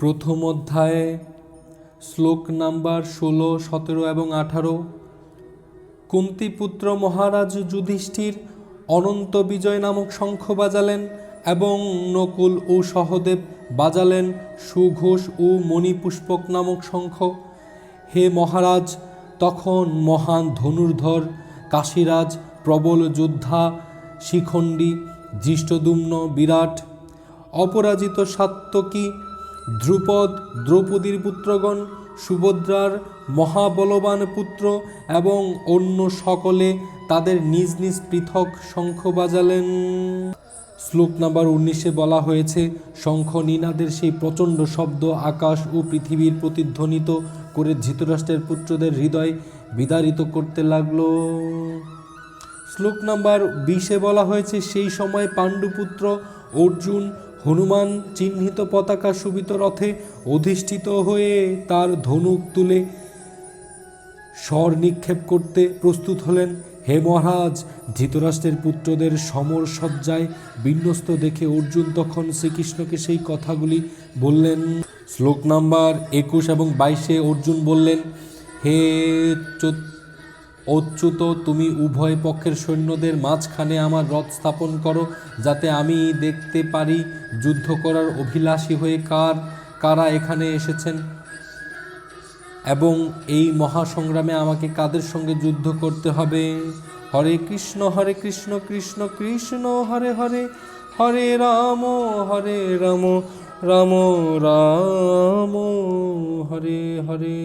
প্রথম অধ্যায়ে শ্লোক নাম্বার 16, 17 এবং 18। কুন্তিপুত্র মহারাজ যুধিষ্ঠির অনন্ত বিজয় নামক শঙ্খ বাজালেন এবং নকুল ও সহদেব বাজালেন সুঘোষ ও মণিপুষ্পক নামক শঙ্খ। হে মহারাজ, তখন মহান ধনুর্ধর কাশীরাজ, প্রবল যোদ্ধা শিখণ্ডী, ধৃষ্টদ্যুম্ন বিরাট, অপরাজিত সাত্যকী, ধ্রুপদ, দ্রৌপদীর পুত্রগণ, সুভদ্রার মহাবলবান পুত্র এবং অন্য সকলে তাদের নিজ নিজ পৃথক শঙ্খ বাজালেন। শ্লোক নাম্বার 19-এ বলা হয়েছে, শঙ্খ নিনাদের সেই প্রচণ্ড শব্দ আকাশ ও পৃথিবীর প্রতিধ্বনিত করে ধৃতরাষ্ট্রের পুত্রদের হৃদয় বিদারিত করতে লাগল। শ্লোক নাম্বার 20-এ বলা হয়েছে, সেই সময় পাণ্ডুপুত্র অর্জুন হনুমান চিহ্নিত পতাকা শোভিত রথে অধিষ্ঠিত হয়ে তার ধনুক তুলে স্বর নিক্ষেপ করতে প্রস্তুত হলেন। হে মহারাজ, ধৃতরাষ্ট্রের পুত্রদের সমর সজ্জায় বিন্যস্ত দেখে অর্জুন তখন শ্রীকৃষ্ণকে সেই কথাগুলি বললেন। শ্লোক নাম্বার 21 এবং 22-এ অর্জুন বললেন, হে অচ্যুত, তুমি উভয় পক্ষের সৈন্যদের মাঝখানে আমার রথ স্থাপন করো, যাতে আমি দেখতে পারি যুদ্ধ করার অভিলাষী হয়ে কারা এখানে এসেছেন এবং এই মহাসংগ্রামে আমাকে কাদের সঙ্গে যুদ্ধ করতে হবে। হরে কৃষ্ণ কৃষ্ণ কৃষ্ণ হরে হরে, হরে রাম রাম রাম হরে হরে।